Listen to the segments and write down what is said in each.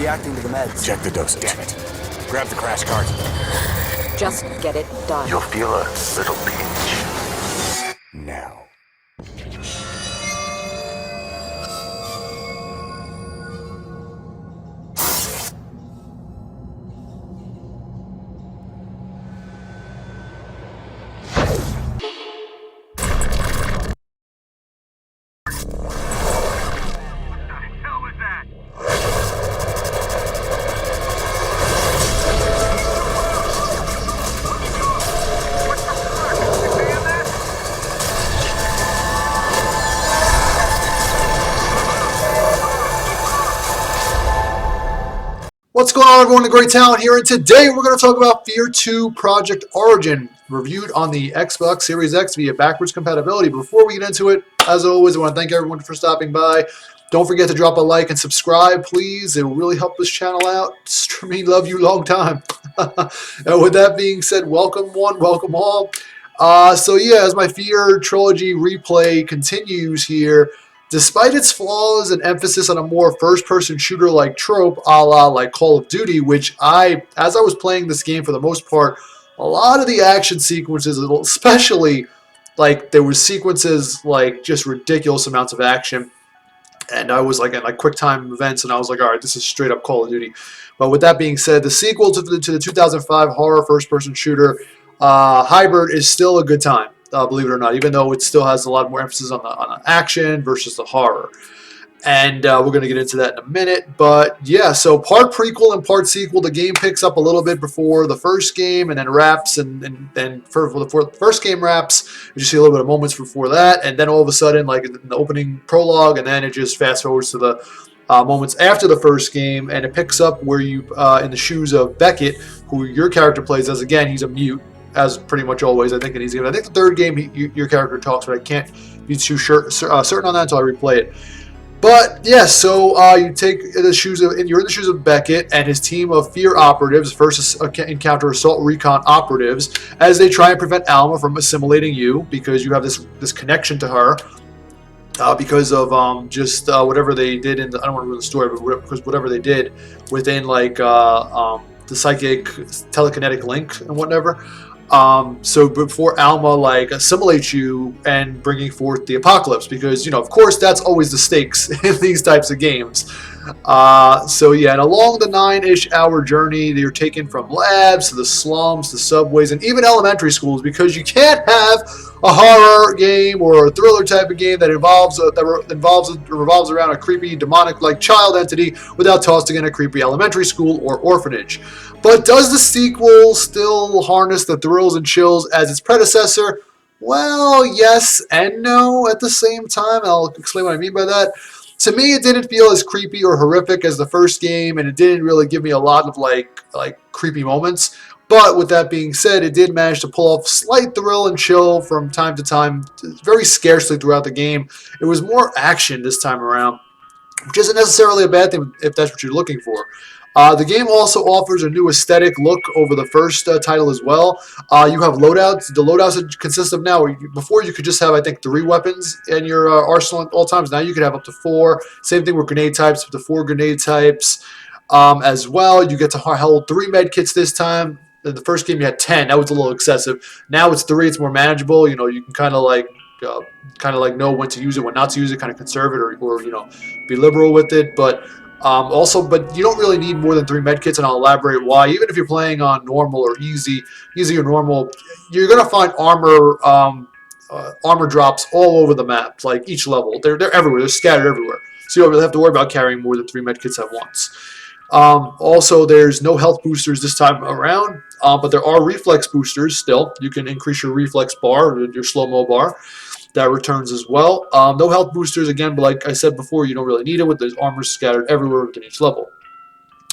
reacting to the meds. Check the dosage. Damn it. Grab the crash cart. Just get it done. You'll feel a little pinch. Now. What's going on, everyone? The Great Talent here, and today we're going to talk about F.E.A.R 2 Project Origin, reviewed on the Xbox Series X via backwards compatibility. Before we get into it, as always, I want to thank everyone for stopping by. Don't forget to drop a like and subscribe, please. It will really help this channel out. Streaming, love you long time. And with that being said, welcome one, welcome all. So yeah, as my F.E.A.R trilogy replay continues here, despite its flaws and emphasis on a more first-person shooter-like trope, a la like Call of Duty, which as I was playing this game for the most part, a lot of the action sequences, especially like there was sequences like just ridiculous amounts of action, and I was like in like quick time events, and I was like, all right, this is straight up Call of Duty. But with that being said, the sequel to the 2005 horror first-person shooter Hybrid is still a good time. Believe it or not, even though it still has a lot more emphasis on the action versus the horror. And we're going to get into that in a minute. But yeah, so part prequel and part sequel. The game picks up a little bit before the first game and then wraps. And then for the first game wraps, you just see a little bit of moments before that. And then all of a sudden, like in the opening prologue, and then it just fast forwards to the moments after the first game. And it picks up where you, in the shoes of Beckett, who your character plays as. Again, he's a mute, as pretty much always, I think, in these games. I think the third game, your character talks, but I can't be too certain on that until I replay it. But yeah, so you take the shoes of, and you're in the shoes of Beckett and his team of F.E.A.R operatives, first encounter assault recon operatives, as they try and prevent Alma from assimilating you because you have this connection to her. Because of just whatever they did in the, I don't want to ruin the story, but because whatever they did within like the psychic telekinetic link and whatever. So before Alma like assimilates you and bringing forth the apocalypse, because of course that's always the stakes in these types of games. So yeah, and along the 9-ish hour journey, you're taken from labs to the slums to subways and even elementary schools, because you can't have a horror game or a thriller type of game that revolves around a creepy demonic like child entity without tossing in a creepy elementary school or orphanage. But does the sequel still harness the thrills and chills as its predecessor? Well, yes and no at the same time. I'll explain what I mean by that. To me, it didn't feel as creepy or horrific as the first game, and it didn't really give me a lot of like creepy moments. But with that being said, it did manage to pull off slight thrill and chill from time to time, very scarcely throughout the game. It was more action this time around, which isn't necessarily a bad thing if that's what you're looking for. The game also offers a new aesthetic look over the first title as well. You have loadouts. The loadouts consist of now, before you could just have, I think, 3 weapons in your arsenal at all times. Now you could have up to 4. Same thing with grenade types, up to 4 grenade types as well. You get to hold 3 med kits this time. In the first game you had 10. That was a little excessive. Now it's 3. It's more manageable. You can kind of like know when to use it, when not to use it, kind of conserve it, or be liberal with it. But you don't really need more than 3 medkits, and I'll elaborate why. Even if you're playing on normal or easy or normal, you're gonna find armor drops all over the map, like each level. They're everywhere. They're scattered everywhere. So you don't really have to worry about carrying more than 3 medkits at once. Also, there's no health boosters this time around, but there are reflex boosters still. You can increase your reflex bar, your slow-mo bar. That returns as well. No health boosters again, but like I said before, you don't really need it with the armor scattered everywhere within each level.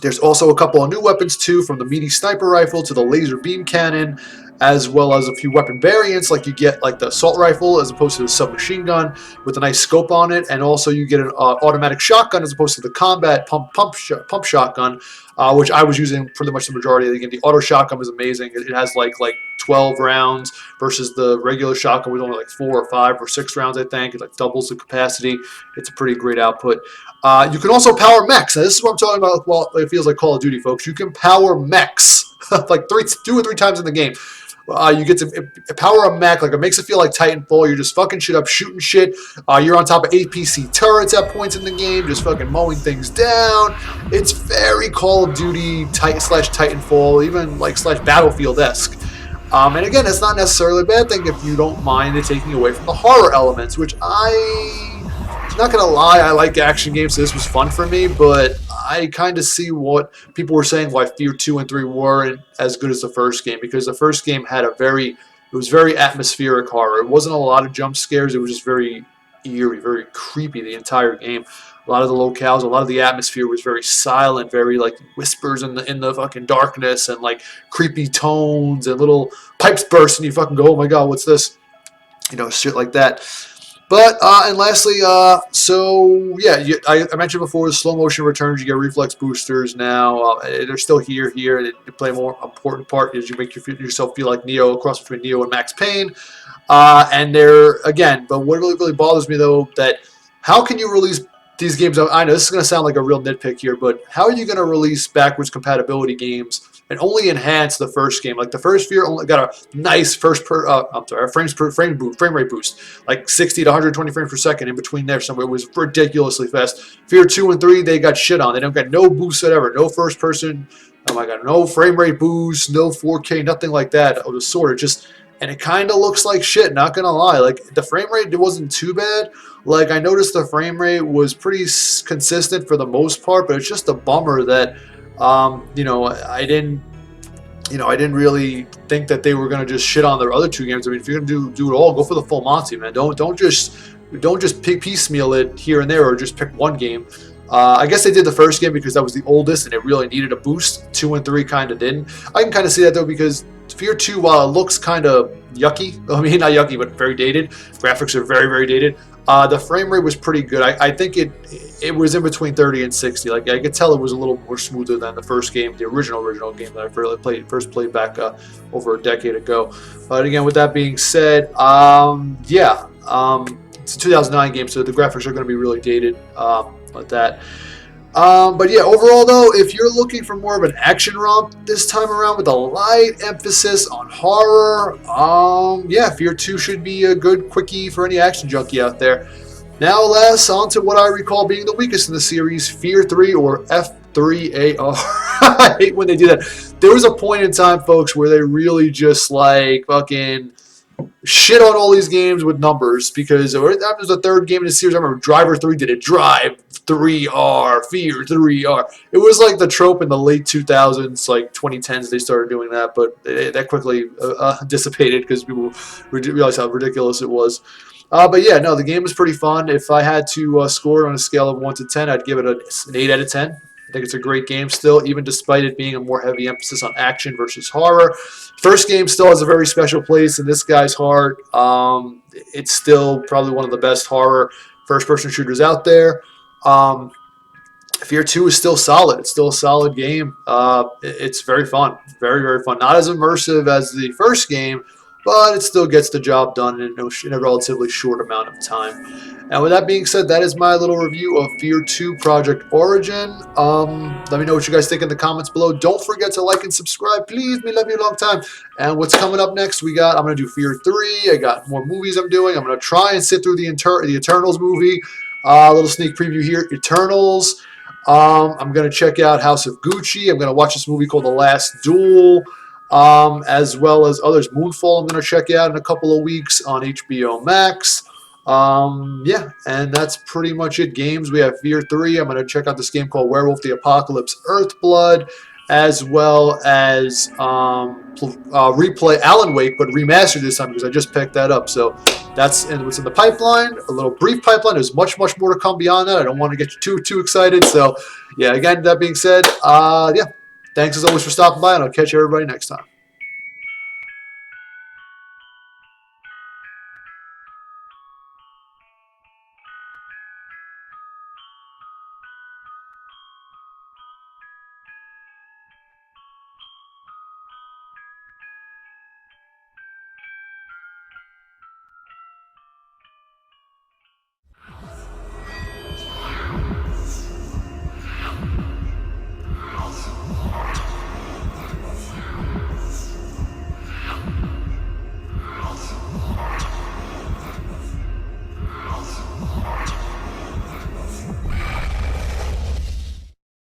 There's also a couple of new weapons too, from the meaty sniper rifle to the laser beam cannon, as well as a few weapon variants, like you get like the assault rifle as opposed to the submachine gun with a nice scope on it, and also you get an automatic shotgun as opposed to the combat pump shotgun, which I was using pretty much the majority of the game. The auto shotgun is amazing. It has like 12 rounds versus the regular shotgun with only like 4 or 5 or 6 rounds, I think. It like doubles the capacity. It's a pretty great output. You can also power mechs. Now, this is what I'm talking about. Well, it feels like Call of Duty, folks. You can power mechs like 2 or 3 times in the game. You get to power a mech, like it makes it feel like Titanfall. You're just fucking shit up, shooting shit. You're on top of APC turrets at points in the game, just fucking mowing things down. It's very Call of Duty slash Titanfall, even like slash Battlefield-esque. And again, it's not necessarily a bad thing if you don't mind it taking away from the horror elements, which not gonna lie, I like action games, so this was fun for me, but I kind of see what people were saying why Fear 2 and 3 weren't as good as the first game, because the first game had it was very atmospheric horror. It wasn't a lot of jump scares, it was just very eerie, very creepy the entire game. A lot of the locales, a lot of the atmosphere was very silent, very like whispers in the fucking darkness and like creepy tones and little pipes burst and you fucking go, oh my god, what's this? You know, shit like that. But, and lastly, so, yeah, I mentioned before, the slow motion returns, you get reflex boosters now. They're still here. They play a more important part as you make yourself feel like Neo, a cross between Neo and Max Payne. And they're, again, but what really bothers me, though, that how can you release these games? I know this is going to sound like a real nitpick here, but how are you going to release backwards compatibility games and only enhance the first game? Like the first Fear only got a nice frame rate boost, like 60 to 120 frames per second in between there somewhere. It was ridiculously fast. Fear 2 and 3, they got shit on. They don't got no boost whatever, no first person. Oh my god, no frame rate boost, no 4K, nothing like that. It was sort of just, and it kind of looks like shit. Not gonna lie, like the frame rate, it wasn't too bad. Like I noticed the frame rate was pretty consistent for the most part, but it's just a bummer that. I didn't really think that they were going to just shit on their other 2 games. I mean, if you're going to do it all, go for the full Monty, man. Don't just piecemeal it here and there or just pick one game. I guess they did the first game because that was the oldest and it really needed a boost. 2 and 3 kind of didn't. I can kind of see that though because Fear 2, while it looks kind of yucky, I mean not yucky, but very dated. Graphics are very, very dated. The frame rate was pretty good. I think it was in between 30 and 60. Like I could tell it was a little more smoother than the first game, the original game that I first played back over a decade ago. But again, with that being said, it's a 2009 game, so the graphics are going to be really dated like that. But yeah, overall though, if you're looking for more of an action romp this time around with a light emphasis on horror, Fear 2 should be a good quickie for any action junkie out there. Now, last, on to what I recall being the weakest in the series, Fear 3 or F.E.A.R. I hate when they do that. There was a point in time, folks, where they really just like fucking shit on all these games with numbers because that was the 3rd game in the series. I remember Driver 3 did it, Drive 3R, Fear 3R. It was like the trope in the late 2000s, like 2010s, they started doing that, but that quickly dissipated because people realized how ridiculous it was. But yeah, no, the game was pretty fun. If I had to score it on a scale of 1 to 10, I'd give it an 8 out of 10. I think it's a great game still, even despite it being a more heavy emphasis on action versus horror. First game still has a very special place in this guy's heart. It's still probably one of the best horror first-person shooters out there. Fear 2 is still solid. It's still a solid game. It's very fun. Very, very fun. Not as immersive as the first game, but it still gets the job done in a relatively short amount of time. And with that being said, that is my little review of Fear 2 Project Origin. Let me know what you guys think in the comments below. Don't forget to like and subscribe. Please, me love you a long time. And what's coming up next? I'm going to do Fear 3. I got more movies I'm doing. I'm going to try and sit through the Eternals movie. A little sneak preview here. Eternals. I'm going to check out House of Gucci. I'm going to watch this movie called The Last Duel. As well as others. Moonfall I'm going to check out in a couple of weeks on HBO Max. And that's pretty much it. Games, we have Fear 3. I'm going to check out this game called Werewolf the Apocalypse Earthblood, as well as replay Alan Wake, but remastered this time because I just picked that up. So that's what's in the pipeline. A little brief pipeline. There's much more to come beyond that. I don't want to get you too excited. So yeah, again, that being said, thanks as always for stopping by, and I'll catch everybody next time.